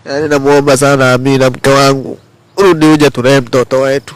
Yaani namuomba sana Amina mke wangu, urudi uje tulee mtoto wetu.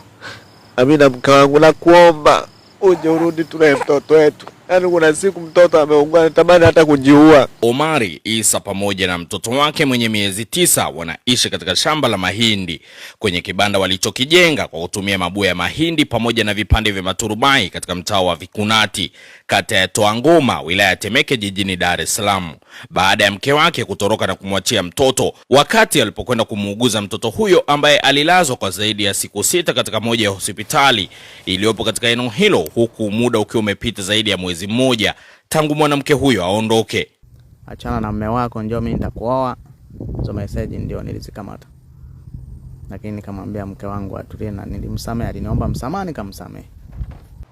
Amina mke wangu, nakuomba uje urudi tulee mtoto wetu. Yaani kuna siku mtoto ameungua natamani hata kujiua. Omari Isa pamoja na mtoto wake mwenye miezi 9 wanaishi katika shamba la mahindi kwenye kibanda walichokijenga kwa kutumia mabua ya mahindi pamoja na vipande vya maturubai katika mtaa wa Vikunati, kata ya Toangoma, wilaya ya Temeke, jijini Dar es Salaam, baada ya mke wake kutoroka na kumwachia mtoto wakati alipokwenda kumuuguza mtoto huyo ambaye alilazwa kwa zaidi ya siku 6 katika moja ya hospitali iliyopo katika eneo hilo, huku muda ukiwa umepita zaidi ya mwezi mmoja tangu mwanamke huyo aondoke. Achana na mume wako, njoo mimi nitakuoa. Hizo message ndio nilizikamata. Lakini nikamwambia mke wangu atulie na nilimsamehe, aliniomba msamaha nikamsamehe.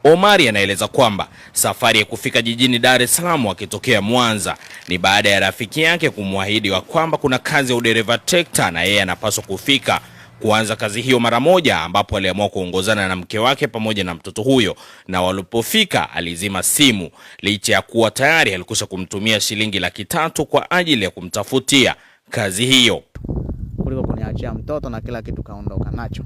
Omari anaeleza kwamba safari ya kufika jijini Dar es Salaam akitokea Mwanza ni baada ya rafiki yake kumwahidi wa kwamba kuna kazi ya udereva trekta na yeye anapaswa kufika kuanza kazi hiyo mara moja, ambapo aliamua kuongozana na mke wake pamoja na mtoto huyo, na walipofika alizima simu licha ya kuwa tayari alikusha kumtumia shilingi 300,000 kwa ajili ya kumtafutia kazi hiyo. Kuliko kuniachia mtoto na kila kitu kaondoka nacho.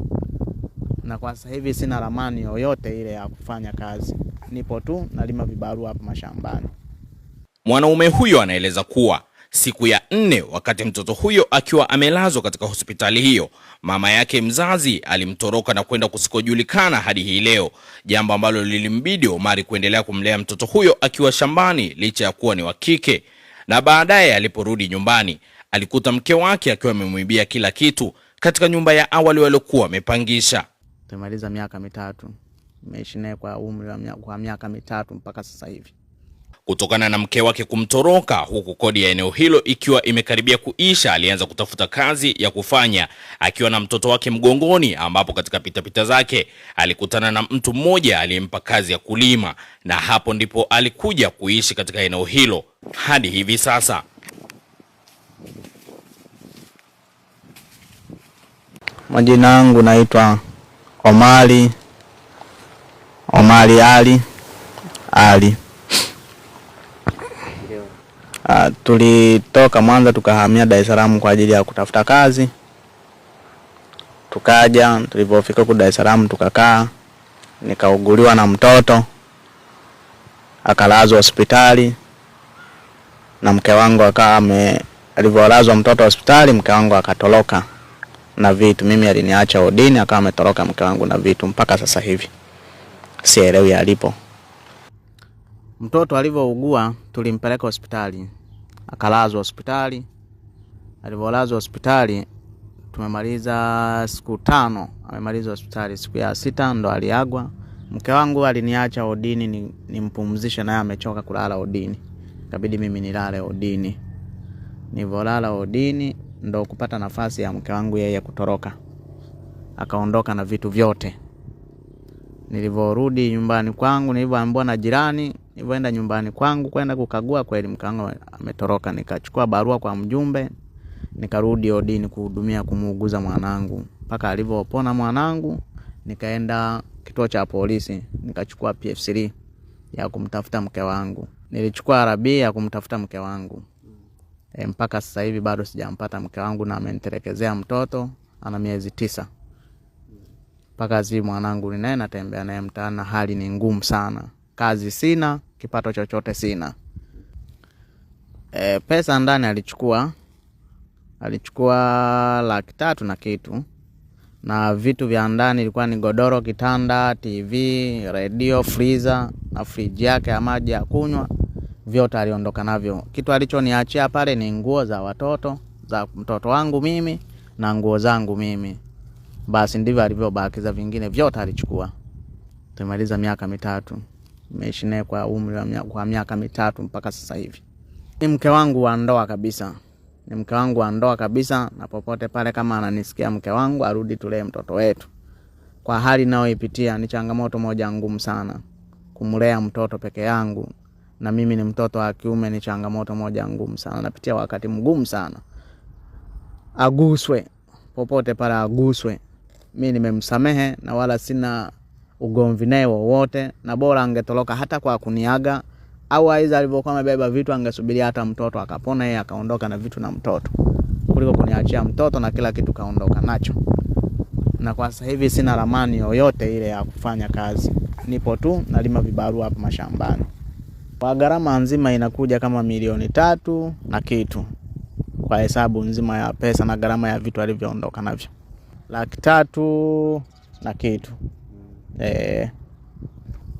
Na kwa sasa hivi sina ramani yoyote ile ya kufanya kazi. Nipo tu nalima vibarua hapa mashambani. Mwanaume huyo anaeleza kuwa siku ya 4 wakati mtoto huyo akiwa amelazwa katika hospitali hiyo, mama yake mzazi alimtoroka na kwenda kusikojulikana hadi hii leo, jambo ambalo lilimbidi Omari kuendelea kumlea mtoto huyo akiwa shambani licha ya kuwa ni wa kike. Na baadaye aliporudi nyumbani alikuta mke wake akiwa amemwibia kila kitu katika nyumba ya awali waliokuwa wamepangisha. Tumemaliza miaka 3. Nimeishi naye kwa umri wa miaka 3 mpaka sasa hivi. Kutokana na mke wake kumtoroka, huku kodi ya eneo hilo ikiwa imekaribia kuisha, alianza kutafuta kazi ya kufanya akiwa na mtoto wake mgongoni, ambapo katika pitapita zake alikutana na mtu mmoja aliyempa kazi ya kulima, na hapo ndipo alikuja kuishi katika eneo hilo hadi hivi sasa. Majina yangu naitwa Omari Ali. Tulitoka Mwanza tukahamia Dar es Salaam kwa ajili ya kutafuta kazi. Tukaja, tulipofika huko Dar es Salaam tukakaa, nikauguliwa na mtoto, akalazwa hospitali, na mke wangu alivyolazwa mtoto hospitali, mke wangu akatoroka na vitu. Mimi aliniacha odini, akawa ametoroka mke wangu na vitu mpaka sasa hivi sielewi alipo. Mtoto alivyougua tulimpeleka hospitali, akalazwa hospitali. Alivyolazwa hospitali tumemaliza siku 5, amemaliza hospitali siku ya 6 ndo aliagwa. Mke wangu aliniacha odini nimpumzishe, naye amechoka kulala odini. Ikabidi mimi nilale odini. Nilivyolala odini ndo kupata nafasi ya mke wangu yeye kutoroka. Akaondoka na vitu vyote. Nilivyorudi nyumbani kwangu, nilivyoambiwa na jirani, nilivyoenda nyumbani kwangu kwenda kukagua, kweli mke wangu ametoroka. Nikachukua barua kwa mjumbe, nikarudi odini kuhudumia kumuuguza mwanangu mpaka alivyopona mwanangu. Nikaenda kituo cha polisi, nikachukua PF3 ya kumtafuta mke wangu. Nilichukua RB ya kumtafuta mke wangu. Mpaka sasa hivi bado sijampata mke wangu, na amenitelekezea mtoto ana miezi 9. Mpaka zi mwanangu ninaye natembea naye mtaani, hali ni ngumu sana. Kazi sina, kipato chochote sina. Pesa ndani alichukua 300,000 na kitu. Na vitu vya ndani ilikuwa ni godoro, kitanda, TV, radio, freezer na fridge yake ya maji ya kunywa. Vyote aliondoka navyo. Kitu alichoniachia pale ni nguo za watoto, za mtoto wangu mimi na nguo zangu mimi. Basi ndivyo alivyobakiza, vingine vyote alichukua. Tumemaliza miaka 3. Nimeishi naye kwa umri wa miaka 3 mpaka sasa hivi. Ni mke wangu wa ndoa kabisa. Na popote pale kama ananisikia mke wangu, arudi tulee mtoto wetu. Kwa hali ninayoipitia ni changamoto moja ngumu sana. Kumlea mtoto peke yangu, na mimi ni mtoto wa kiume, ni changamoto moja ngumu sana. Napitia wakati mgumu sana. Aguswe popote pale, aguswe. Mimi nimemsamehe na wala sina ugomvi naye wowote, na bora angetoroka hata kwa kuniaga, au aiza alivyokuwa amebeba vitu angesubiria hata mtoto akapona, yeye akaondoka na vitu na mtoto. kuliko kuniachia mtoto na kila kitu kaondoka nacho. Na kwa sasa hivi sina ramani yoyote ile ya kufanya kazi. Nipo tu nalima vibarua hapa mashambani. Kwa gharama nzima inakuja kama 3 na kitu. Kwa hesabu nzima ya pesa na gharama ya vitu alivyoondoka navyo. 300,000 na kitu.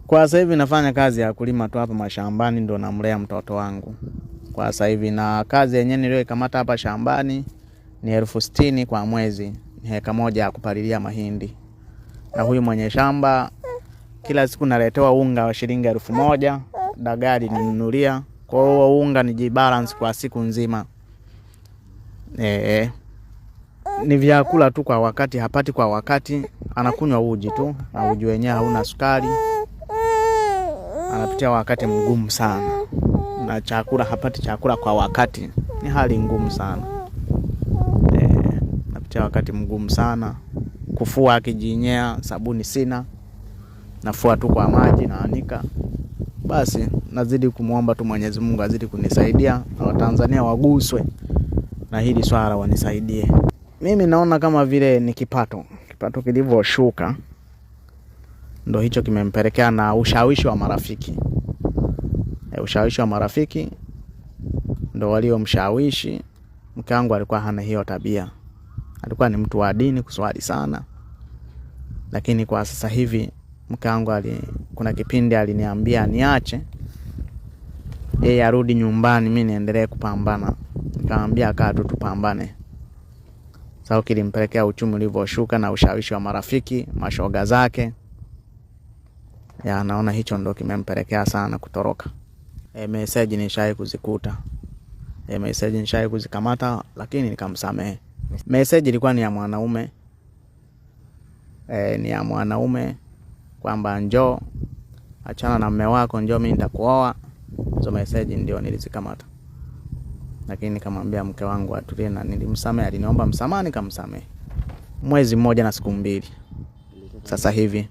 Kwa sasa hivi nafanya kazi ya kulima tu hapa mashambani, ndo namlea mtoto wangu. Kwa sasa hivi na kazi yenyewe niliyoikamata hapa shambani ni 60,000 kwa mwezi. Ni heka moja ya kupalilia mahindi. Na huyu mwenye shamba kila siku naletewa unga wa shilingi 1,000, dagari ninunulia. Kwa hiyo unga nijibalance kwa siku nzima. Ni vyakula tu kwa wakati, hapati kwa wakati, anakunywa uji tu, na uji wenyewe hauna sukari. Anapitia wakati mgumu sana. Na chakula hapati chakula kwa wakati. Ni hali ngumu sana. Napitia wakati mgumu sana. Kufua akijinyea, sabuni sina. Nafua tu kwa maji na anika. Basi nazidi kumuomba tu Mwenyezi Mungu azidi kunisaidia na Watanzania waguswe na hili swala wanisaidie. Mimi naona kama vile ni kipato kilivyoshuka, ndo hicho kimempelekea, na ushawishi wa marafiki. Ushawishi wa marafiki ndo waliomshawishi. Mke wangu alikuwa hana hiyo tabia. Alikuwa ni mtu wa dini, kuswali sana. Lakini kwa sasa hivi mke wangu kuna kipindi aliniambia niache yeye arudi nyumbani, mimi niendelee kupambana. Nikamwambia kaa tu tupambane. Sasa kilimpelekea uchumi ulivyoshuka na ushawishi wa marafiki, mashoga zake. Naona hicho ndo kimempelekea sana kutoroka. Message nishai kuzikuta. Message nishai kuzikamata, lakini nikamsamehe. Message ilikuwa ni ya mwanaume. Ni ya mwanaume kwamba njoo achana na mume wako, njoo mimi nitakuoa. Hizo message ndio nilizikamata. Lakini nikamwambia mke wangu atulie, na nilimsamehe. Aliniomba msamaha, nikamsamehe. Mwezi mmoja na siku 2. Sasa hivi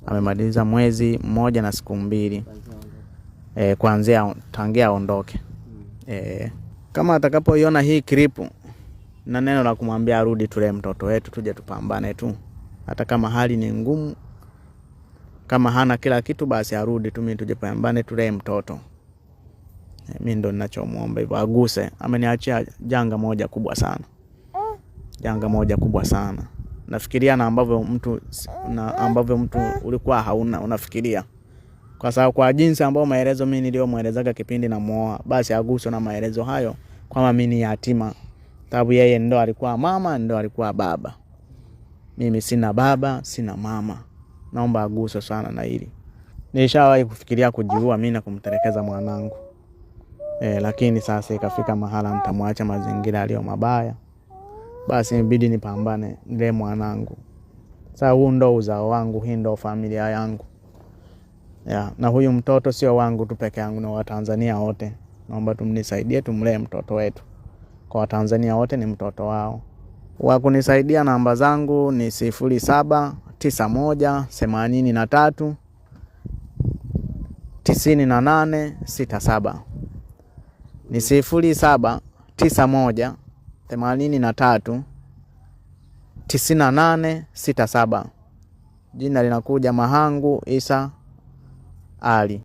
amemaliza mwezi mmoja na siku 2. Kuanzia tangia aondoke. Kama atakapoiona hii clip na neno la kumwambia arudi tulee mtoto wetu, tuje tupambane tu. Hata kama hali ni ngumu, kama hana kila kitu, basi arudi tu, mimi tuje pambane tulee mtoto. Mimi ndo ninachomuomba hivyo, aguse. Ameniachia janga moja kubwa sana. Janga moja kubwa sana. Nafikiria na ambavyo mtu ulikuwa hauna unafikiria. Kwa sababu kwa jinsi ambao maelezo mimi niliyomuelezaga kipindi na muoa, basi aguswe na maelezo hayo kwamba mimi ni yatima. Sababu yeye ndo alikuwa mama, ndo alikuwa baba. Mimi sina baba, sina mama. Naomba aguswe sana na hili. Nilishawahi kufikiria kujiua mimi na kumtelekeza mwanangu. Lakini sasa ikafika mahala nitamwacha mazingira aliyo mabaya. Basi inabidi nipambane nilee mwanangu. Sasa huu ndo uzao wangu, hii ndo familia yangu. Na huyu mtoto sio wangu tu peke yangu, na Watanzania wote. Naomba tumnisaidie tumlee mtoto wetu. Kwa Watanzania wote ni mtoto wao. Wa kunisaidia namba zangu ni 0791839867. Ni 0791839867. Jina linakuja Mahangu Isa Ali.